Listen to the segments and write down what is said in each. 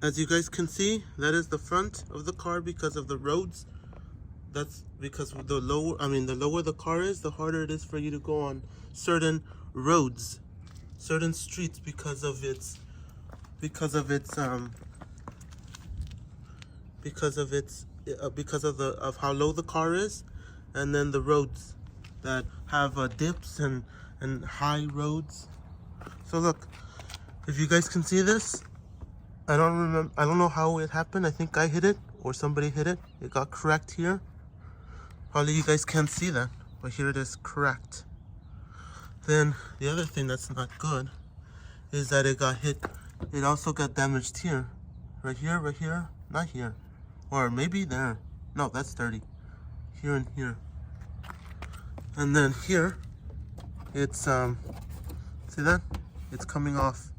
As you guys can see, that is the front of the car because of the roads. That's because the lower the car is, the harder it is for you to go on certain roads, certain streets because of its because of its because of its because of the of how low the car is, and then the roads that have dips and high roads. So look, if you guys can see this, I don't know how it happened. I think I hit it or somebody hit it. It got cracked here. Probably you guys can't see that, but here it is cracked. Then the other thing that's not good is that it got hit. It also got damaged here. Right here, not here. Or maybe there. No, that's dirty. Here and here. And then here, it's see that? It's coming off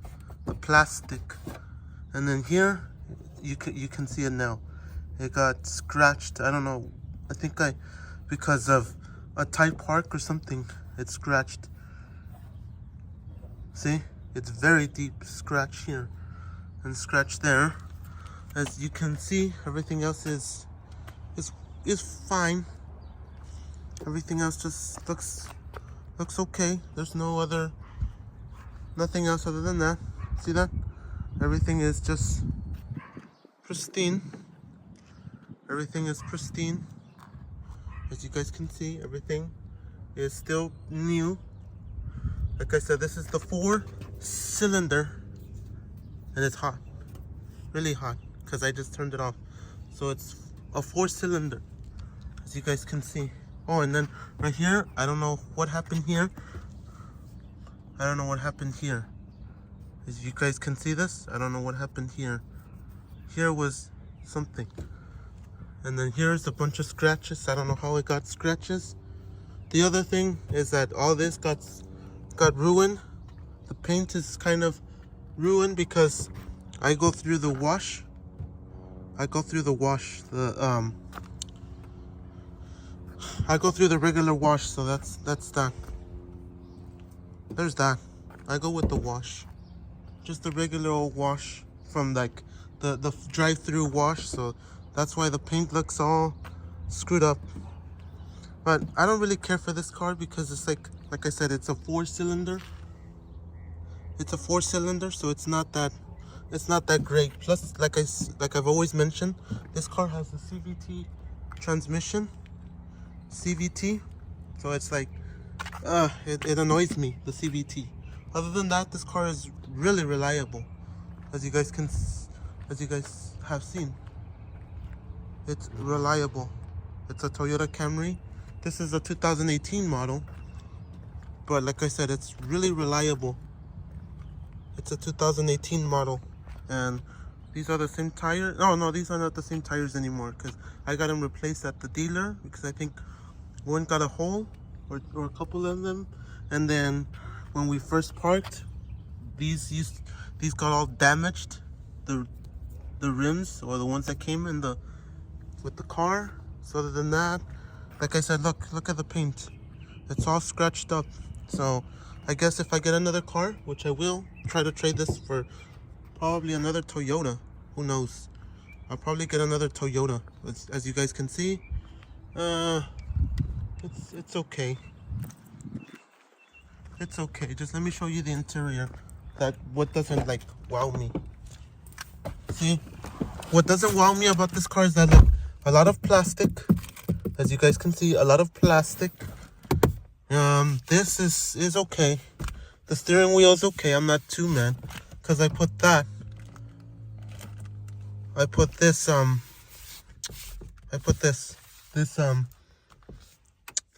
the plastic. And then here, you can see it now. It got scratched. I don't know. I think because of a tight park or something, it scratched. See? It's very deep scratch here and scratch there. As you can see, everything else is fine. Everything else just looks okay. There's nothing else other than that. See that? Everything is just pristine. Everything is pristine. As you guys can see, everything is still new. Like I said, this is the 4-cylinder, and it's hot, really hot, because I just turned it off. So it's a 4-cylinder, as you guys can see. Oh, and then right here, I don't know what happened here. I don't know what happened here. As you guys can see this, I don't know what happened here. Here was something. And then here's a bunch of scratches. I don't know how it got scratches. The other thing is that all this got ruined. The paint is kind of ruined because I go through the wash. I go through the regular wash, so that's that. There's that. I go with the wash. Just the regular old wash from like the drive-through wash, so that's why the paint looks all screwed up. But I don't really care for this car because it's like I said, it's a 4-cylinder. It's a 4-cylinder, so it's not that great. Plus, like I've always mentioned, this car has a CVT transmission. CVT, so it's like it annoys me, the CVT. Other than that, this car is really reliable, as you guys have seen. It's reliable. It's a Toyota Camry. This is a 2018 model, but like I said, it's really reliable. It's a 2018 model, and these are the same tires. No, these are not the same tires anymore because I got them replaced at the dealer because I think one got a hole or a couple of them, and then when we first parked, these got all damaged. The rims, or the ones that came with the car. So other than that, like I said, look at the paint. It's all scratched up. So I guess if I get another car, which I will, try to trade this for probably another Toyota. Who knows? I'll probably get another Toyota. As you guys can see, it's okay. It's okay. Just let me show you the interior. What doesn't like wow me. See, what doesn't wow me about this car is that look, a lot of plastic. As you guys can see, a lot of plastic. This is okay. The steering wheel is okay. I'm not too mad because I put this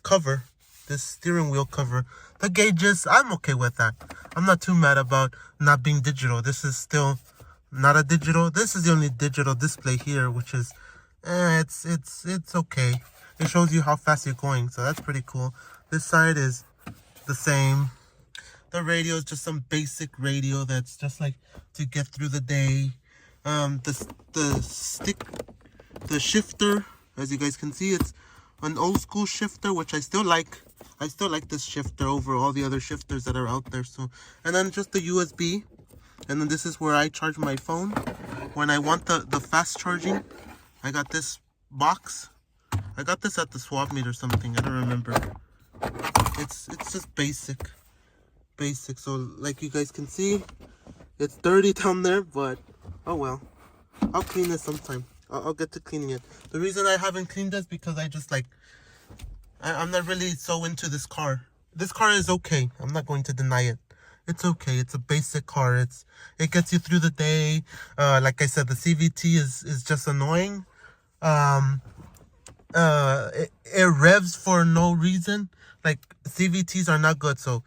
cover, this steering wheel cover. The gauges, I'm okay with that. I'm not too mad about not being digital. This is still not a digital. This is the only digital display here, which is it's okay. It shows you how fast you're going, so that's pretty cool. This side is the same. The radio is just some basic radio that's just like to get through the day. The shifter, as you guys can see, it's an old school shifter, which I still like. I still like this shifter over all the other shifters that are out there. So, and then just the USB, and then this is where I charge my phone when I want the fast charging, I got this box. I got this at the swap meet or something. I don't remember. It's just basic. So like you guys can see, it's dirty down there, but oh well. I'll clean it sometime. I'll get to cleaning it. The reason I haven't cleaned it is because I just like, I'm not really so into this car. This car is okay. I'm not going to deny it. It's okay. It's a basic car. It gets you through the day. Like I said, the CVT is just annoying. It revs for no reason. Like, CVTs are not good. So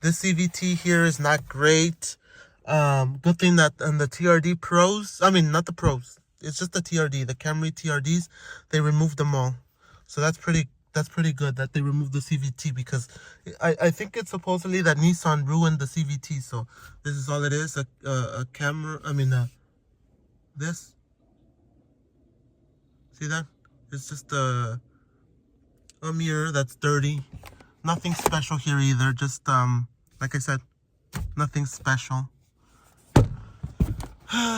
this CVT here is not great. Good thing that on the TRD Pros, I mean, not the Pros, it's just the TRD, the Camry TRDs, they removed them all. So that's pretty good that they removed the CVT, because I think it's supposedly that Nissan ruined the CVT. So this is all it is, a camera, I mean, this, see that? It's just a mirror that's dirty. Nothing special here either, just, like I said, nothing special.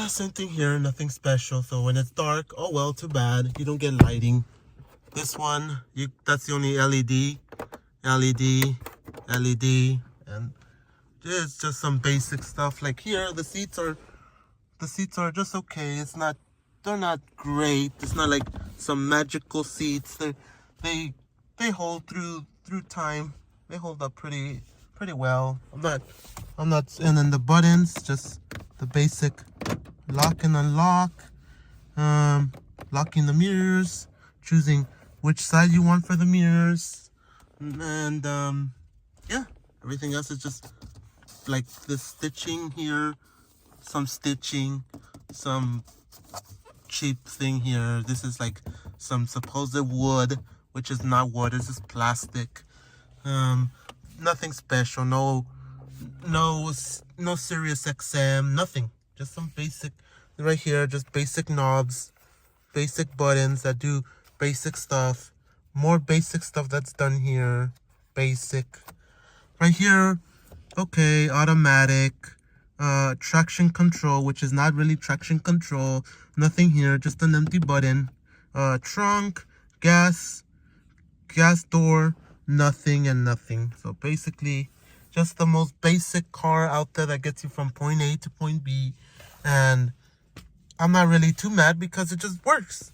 Same thing here, nothing special. So when it's dark, oh well, too bad. You don't get lighting. This one, that's the only LED, and it's just some basic stuff. Like here, the seats are just okay. They're not great. It's not like some magical seats. They hold through time. They hold up pretty well. I'm not, and then the buttons, just the basic lock and unlock, locking the mirrors, choosing which side you want for the mirrors, and yeah, everything else is just like the stitching here, some stitching, some cheap thing here. This is like some supposed wood, which is not wood, it's just plastic. Nothing special, no Sirius XM, nothing. Just some basic, right here, just basic knobs, basic buttons that do basic stuff. More basic stuff that's done here. Basic. Right here, okay, automatic. Traction control, which is not really traction control. Nothing here, just an empty button. Trunk, gas door, nothing and nothing. So basically, just the most basic car out there that gets you from point A to point B. And I'm not really too mad because it just works.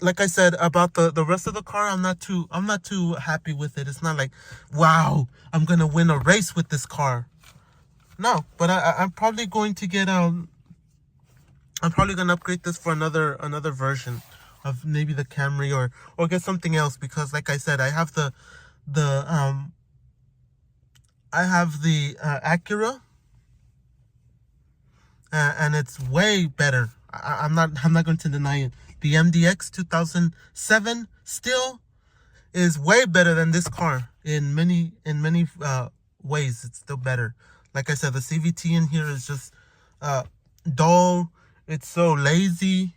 Like I said about the rest of the car, I'm not too happy with it. It's not like, wow, I'm gonna win a race with this car. No, but I'm probably going to get I'm probably gonna upgrade this for another version of maybe the Camry or get something else, because like I said, I have the Acura, and it's way better. I'm not going to deny it. The MDX 2007 still is way better than this car in many ways. It's still better. Like I said, the CVT in here is just dull. It's so lazy.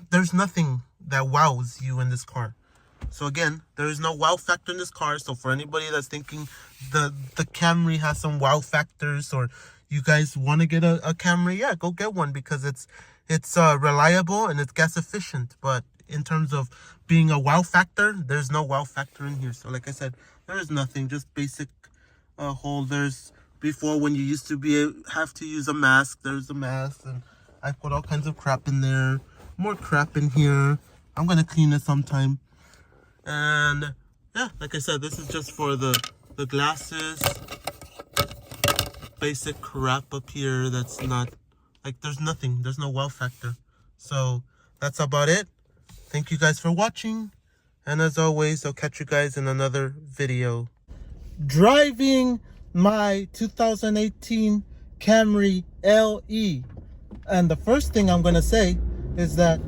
There's nothing that wows you in this car. So again, there is no wow factor in this car. So for anybody that's thinking the Camry has some wow factors, or you guys want to get a Camry, yeah, go get one, because it's reliable and it's gas efficient. But in terms of being a wow factor, there's no wow factor in here. So like I said, there is nothing, just basic holders. Before, when you used to have to use a mask, there's a mask, and I put all kinds of crap in there. More crap in here. I'm gonna clean it sometime. And yeah, like I said, this is just for the glasses. Basic crap up here that's not, like, there's nothing, there's no wow factor. So that's about it. Thank you guys for watching, and as always, I'll catch you guys in another video. Driving my 2018 Camry LE, and the first thing I'm gonna say is that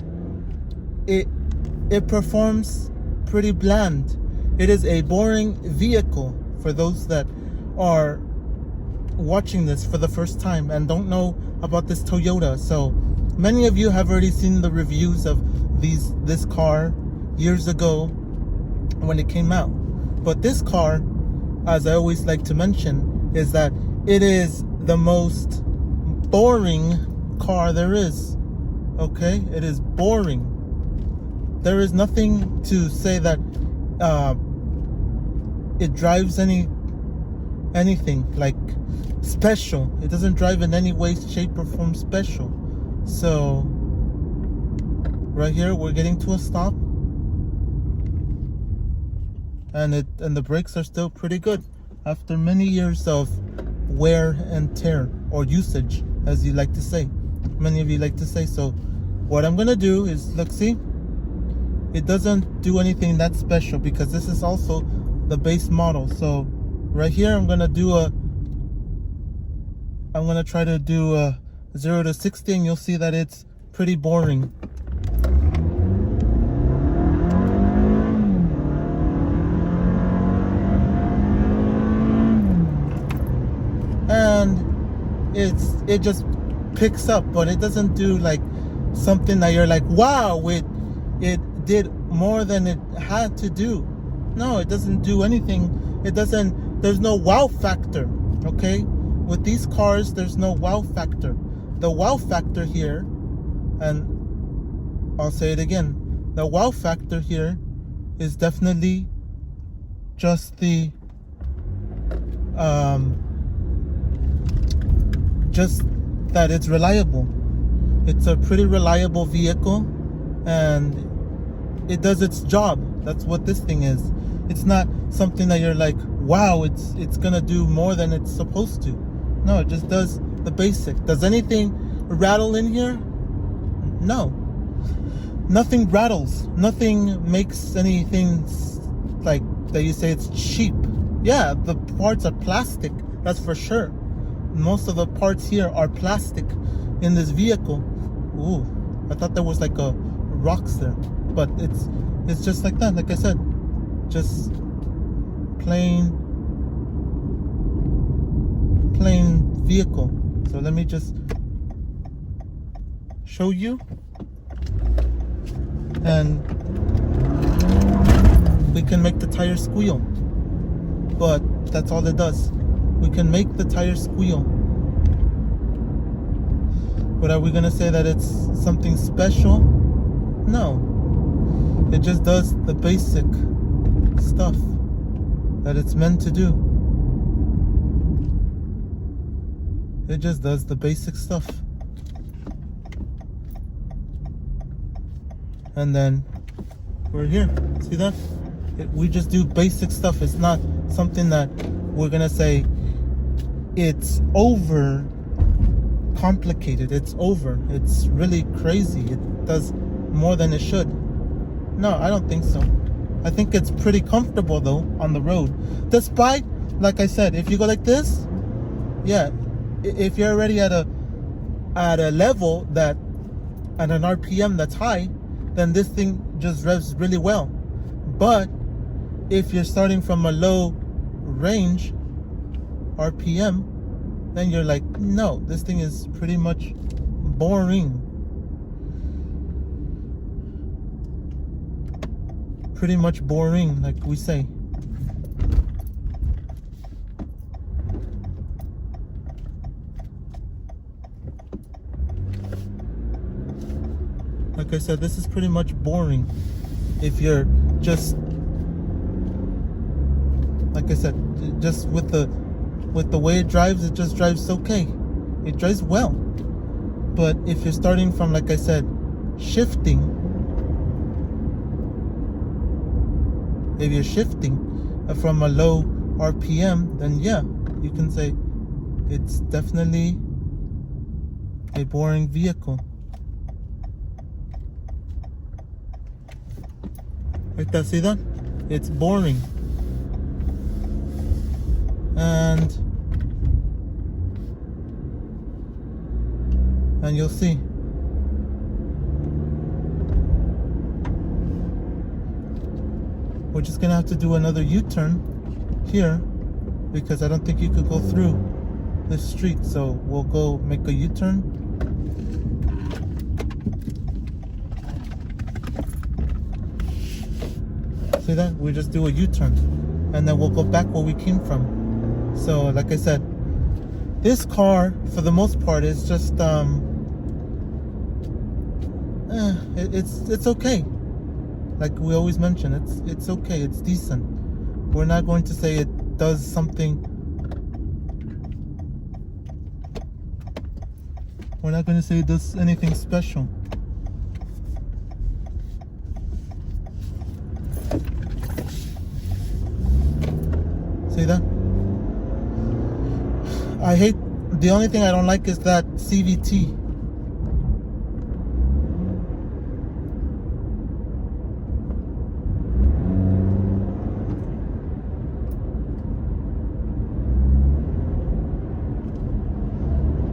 it performs pretty bland. It is a boring vehicle for those that are watching this for the first time and don't know about this Toyota. So many of you have already seen the reviews of this car years ago when it came out. But this car, as I always like to mention, is that it is the most boring car there is. Okay, it is boring. There is nothing to say that it drives anything like special. It doesn't drive in any way, shape, or form special. So right here we're getting to a stop, and the brakes are still pretty good after many years of wear and tear, or usage, as you like to say. Many of you like to say. So what I'm gonna do is, look, see, it doesn't do anything that special because this is also the base model. So right here I'm gonna try to do a 0 to 60, and you'll see that it's pretty boring. And it just picks up, but it doesn't do like something that you're like, wow, it did more than it had to do. No, it doesn't do anything. There's no wow factor. Okay, with these cars there's no wow factor. The wow factor here, and I'll say it again, the wow factor here is definitely just just that it's reliable. It's a pretty reliable vehicle, and it does its job. That's what this thing is. It's not something that you're like, wow, it's gonna do more than it's supposed to. No, it just does the basic. Does anything rattle in here? No. Nothing rattles. Nothing makes anything like that you say it's cheap. Yeah, the parts are plastic, that's for sure. Most of the parts here are plastic in this vehicle. Ooh, I thought there was like a rocks there, but it's just like that. Like I said, just plain vehicle. So let me just show you, and we can make the tire squeal, but that's all it does. We can make the tire squeal. But are we gonna say that it's something special? No. It just does the basic stuff that it's meant to do. It just does the basic stuff. And then we're here. See that? We just do basic stuff. It's not something that we're gonna say it's over complicated. It's really crazy. It does more than it should. No, I don't think so. I think it's pretty comfortable though on the road. Despite, like I said, if you go like this, yeah, if you're already at a level that, at an RPM that's high, then this thing just revs really well. But if you're starting from a low range RPM, then you're like, no, this thing is pretty much boring. Pretty much boring, like we say. Like I said, this is pretty much boring. If you're just, like I said, just with the way it drives, it just drives okay. It drives well. But if you're starting from, like I said, shifting, if you're shifting from a low RPM, then yeah, you can say it's definitely a boring vehicle. Like that, see that? It's boring. And you'll see. We're just gonna have to do another U-turn here because I don't think you could go through this street. So we'll go make a U-turn. See that? We just do a U-turn and then we'll go back where we came from. So like I said, this car for the most part is just it's okay. Like we always mention, it's okay. It's decent. We're not going to say it does something. We're not going to say it does anything special. See that? I hate, the only thing I don't like is that CVT.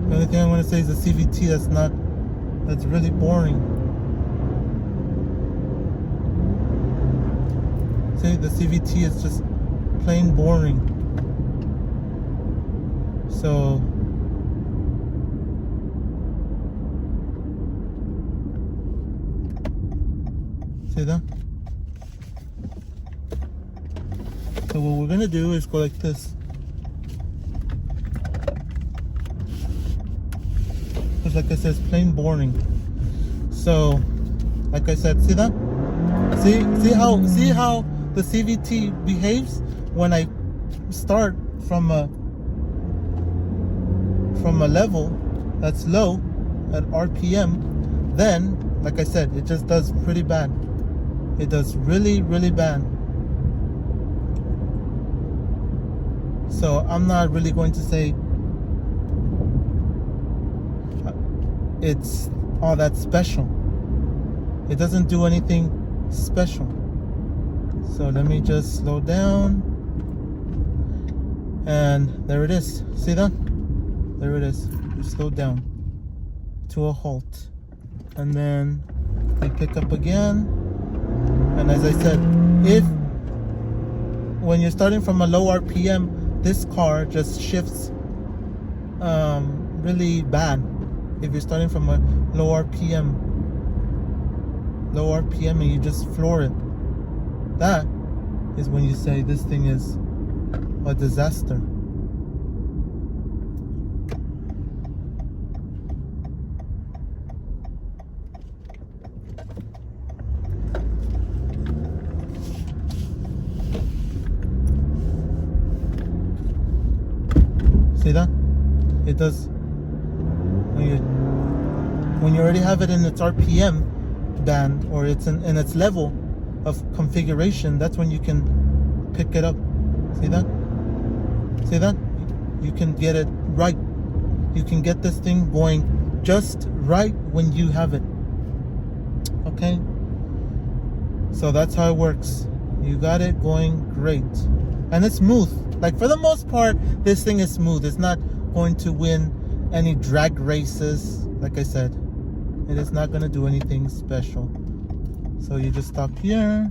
The only thing I'm going to say is the CVT that's really boring. See, the CVT is just plain boring. So see that? So what we're gonna do is go like this. Because like I said, it's plain boring. So like I said, see that? See how the CVT behaves when I start from a level that's low at RPM. Then, like I said, it just does pretty bad. It does really, really bad. So I'm not really going to say it's all that special. It doesn't do anything special. So let me just slow down. And there it is. See that? There it is. We slowed down to a halt. And then we pick up again. And as I said, when you're starting from a low RPM, this car just shifts really bad. If you're starting from a low RPM and you just floor it, that is when you say this thing is a disaster. See that? It does. When you already have it in its RPM band, or it's in its level of configuration, that's when you can pick it up. See that? See that? You can get it right. You can get this thing going just right when you have it. Okay? So that's how it works. You got it going great. And it's smooth. Like, for the most part, this thing is smooth. It's not going to win any drag races. Like I said, it is not going to do anything special. So you just stop here.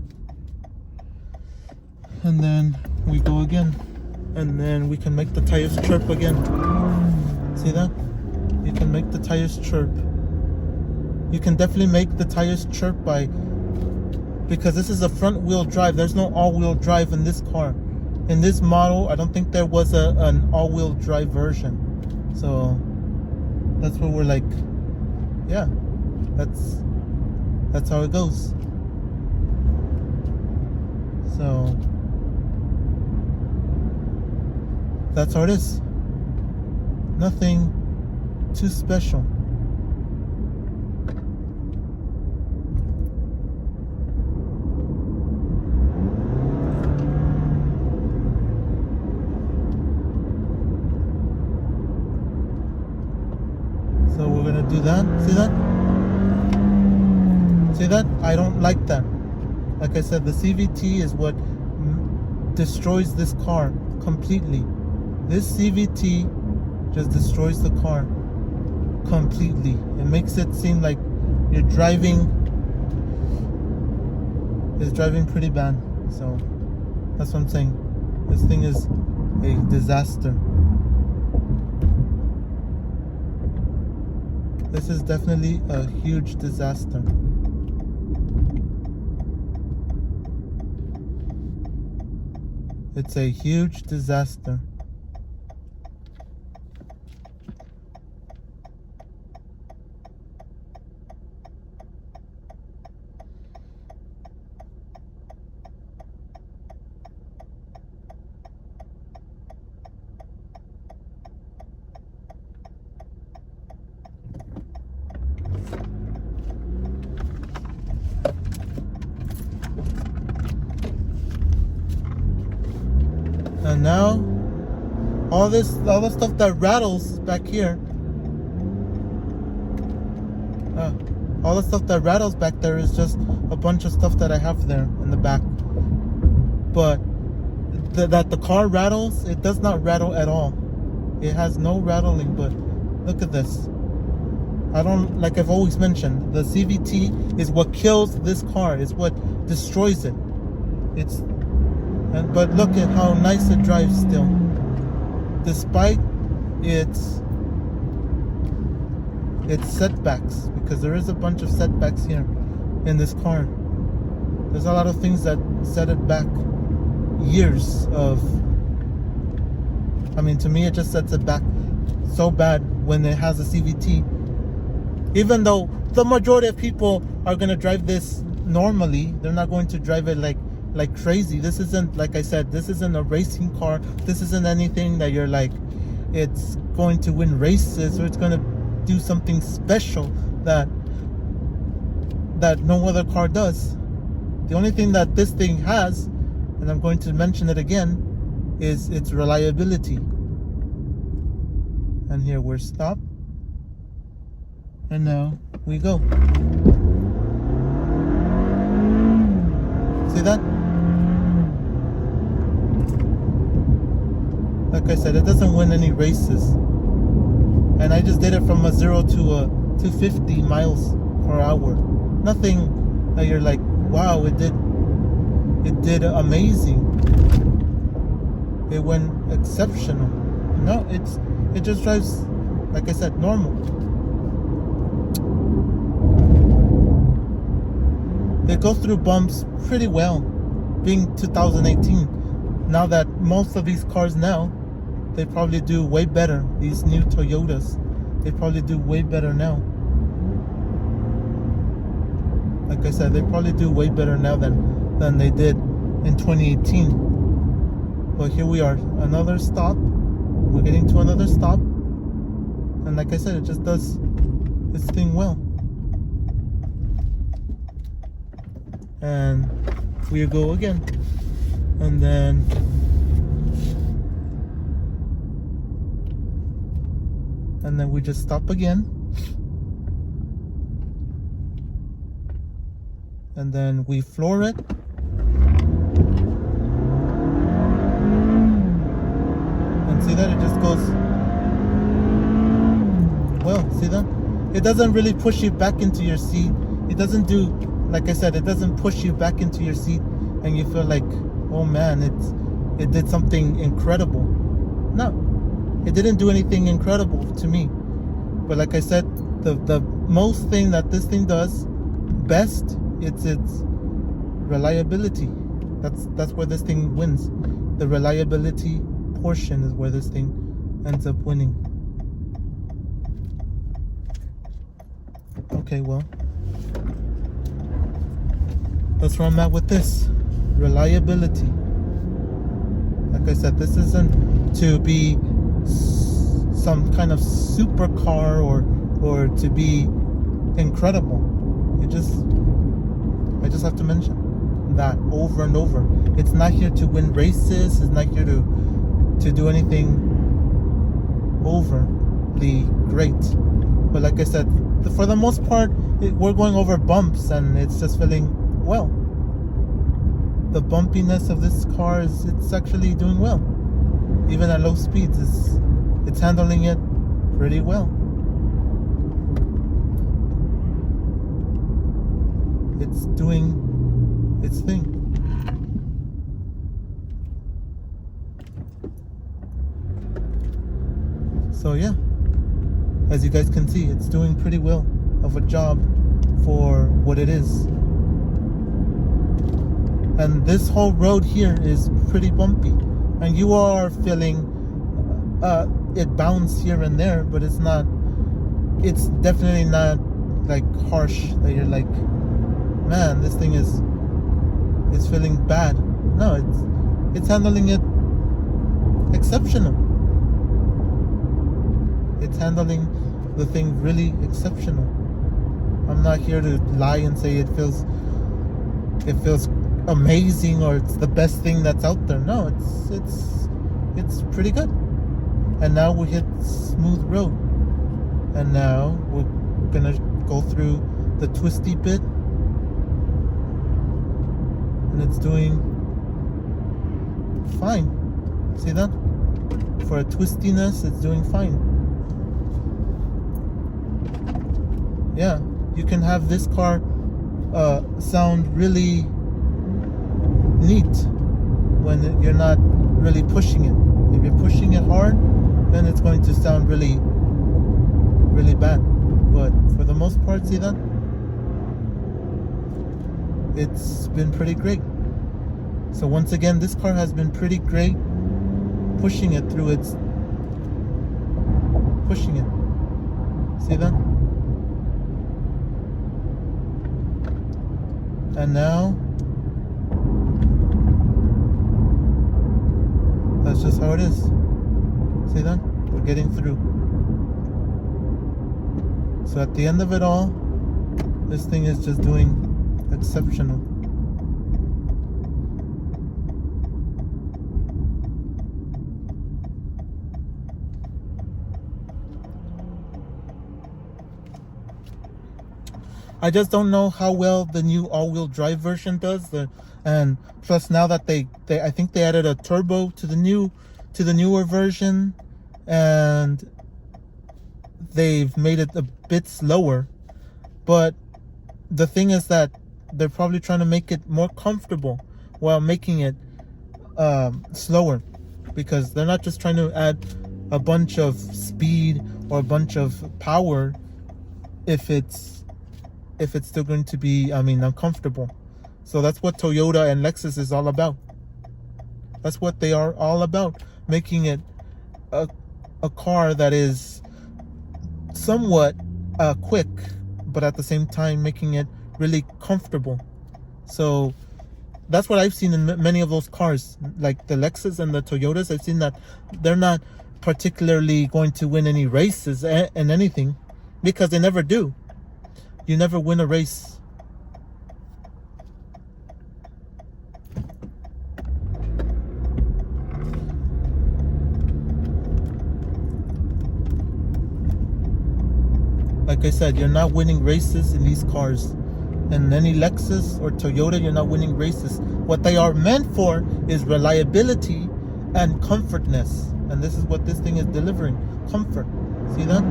And then we go again. And then we can make the tires chirp again. See that? You can make the tires chirp. You can definitely make the tires chirp because this is a front wheel drive. There's no all-wheel drive in this car. In this model, I don't think there was an all-wheel drive version. So that's what we're like, yeah, that's how it goes. So that's how it is. Nothing too special. So we're gonna do that. See that? See that? I don't like that. Like I said, the CVT is what destroys this car completely. This CVT just destroys the car completely. It makes it seem like you're driving. It's driving pretty bad. So that's what I'm saying. This thing is a disaster. This is definitely a huge disaster. It's a huge disaster. And now all the stuff that rattles back here, all the stuff that rattles back there is just a bunch of stuff that I have there in the back. But that the car rattles, it does not rattle at all. It has no rattling. But look at this. Like I've always mentioned, the CVT is what kills this car. It's what destroys it. But look at how nice it drives still, despite its setbacks, because there is a bunch of setbacks here in this car. There's a lot of things that set it back years of. I mean, to me, it just sets it back so bad when it has a CVT. Even though the majority of people are going to drive this normally, they're not going to drive it like crazy. This isn't, like I said, this isn't a racing car. This isn't anything that you're like, it's going to win races or it's going to do something special that no other car does. The only thing that this thing has, and I'm going to mention it again, is its reliability. And here we're stopped. And now we go. See that? Like I said, it doesn't win any races. And I just did it from a 0 to 50 miles per hour. Nothing that you're like, wow, it did amazing. It went exceptional. No, it just drives, like I said, normal. It goes through bumps pretty well, being 2018. Now that most of these cars now, they probably do way better. These new Toyotas, they probably do way better now. Like I said, they probably do way better now than they did in 2018. But here we are, another stop. We're getting to another stop. And like I said, it just does its thing well. And we go again. And then we just stop again. And then we floor it. And see that? It just goes well. See that? It doesn't really push you back into your seat. It doesn't do, like I said, it doesn't push you back into your seat and you feel like, oh man, it did something incredible. No, it didn't do anything incredible to me. But like I said, the most thing that this thing does best, it's its reliability. That's where this thing wins. The reliability portion is where this thing ends up winning. Okay, well, that's where I'm at with this. Reliability. Like I said, this isn't to be some kind of supercar or to be incredible. I just have to mention that over and over. It's not here to win races. It's not here to do anything overly great. But like I said, for the most part, we're going over bumps and it's just feeling well. The bumpiness of this car it's actually doing well. Even at low speeds, it's handling it pretty well. It's doing its thing. So yeah, as you guys can see, it's doing pretty well of a job for what it is. And this whole road here is pretty bumpy, and you are feeling it bounce here and there, but it's definitely not like harsh that you're like, man, this thing is feeling bad. No, it's handling it exceptional. It's handling the thing really exceptional. I'm not here to lie and say it feels amazing or it's the best thing that's out there. No, it's pretty good. And now we hit smooth road. And now we're gonna go through the twisty bit. And it's doing fine. See that? For a twistiness, it's doing fine. Yeah, you can have this car sound really neat when you're not really pushing it. If you're pushing it hard, then it's going to sound really, really bad. But for the most part, see that? It's been pretty great. So once again, this car has been pretty great pushing it through its pushing it. See that? And now that's just how it is. See that? We're getting through. So at the end of it all, this thing is just doing exceptional. I just don't know how well the new all-wheel drive version does. And plus now that they I think they added a turbo to the newer version, and they've made it a bit slower. But the thing is that they're probably trying to make it more comfortable while making it slower, because they're not just trying to add a bunch of speed or a bunch of power if it's still going to be, uncomfortable. So that's what Toyota and Lexus is all about. That's what they are all about, making it a car that is somewhat quick, but at the same time making it really comfortable. So that's what I've seen in many of those cars, like the Lexus and the Toyotas. I've seen that they're not particularly going to win any races and anything, because they never do. You never win a race. Like I said, you're not winning races in these cars. In any Lexus or Toyota, you're not winning races. What they are meant for is reliability and comfortness. And this is what this thing is delivering. Comfort. See that?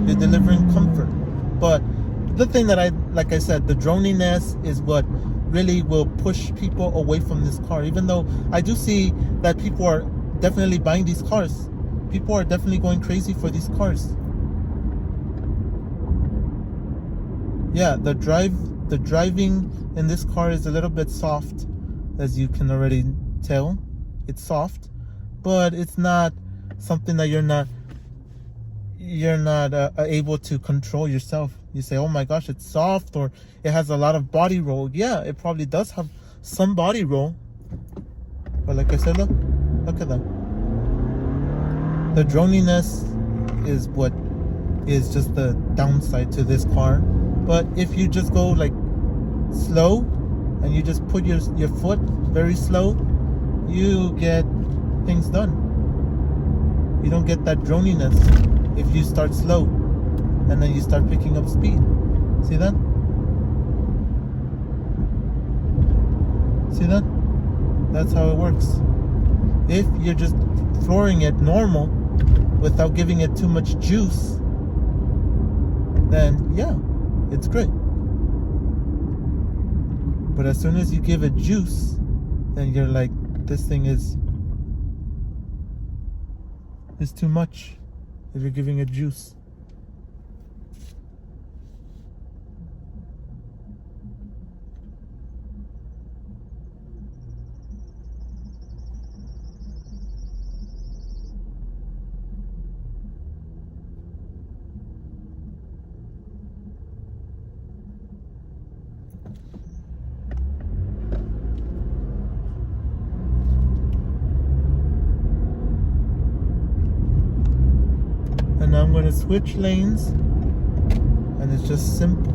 You're delivering comfort. But the thing that like I said, the droniness is what really will push people away from this car. Even though I do see that people are definitely buying these cars. People are definitely going crazy for these cars. Yeah, the driving in this car is a little bit soft, as you can already tell. It's soft, but it's not something that you're not able to control yourself. You say, oh my gosh, it's soft, or it has a lot of body roll. Yeah, it probably does have some body roll, but like I said, look at that. The droniness is what is just the downside to this car. But if you just go like slow and you just put your foot very slow, you get things done. You don't get that droniness if you start slow and then you start picking up speed. See that? See that? That's how it works. If you're just flooring it normal without giving it too much juice, then yeah, it's great. But as soon as you give it juice, then you're like, this thing is too much if you're giving it juice. And now I'm going to switch lanes, and it's just simple.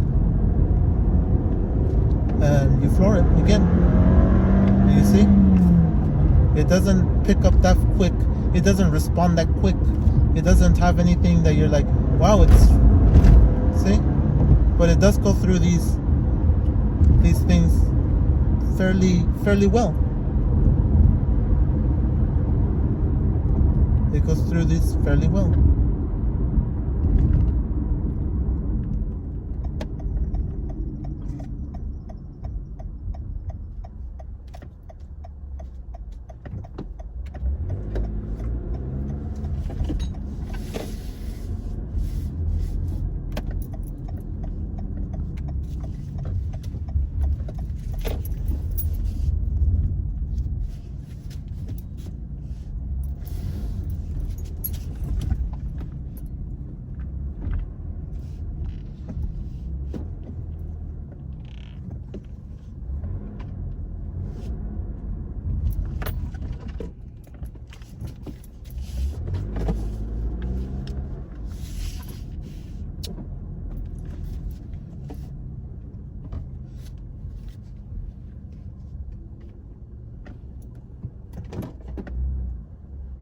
And you floor it again. You see? It doesn't pick up that quick. It doesn't respond that quick. It doesn't have anything that you're like, wow, it's, see? But it does go through these things fairly well. It goes through this fairly well.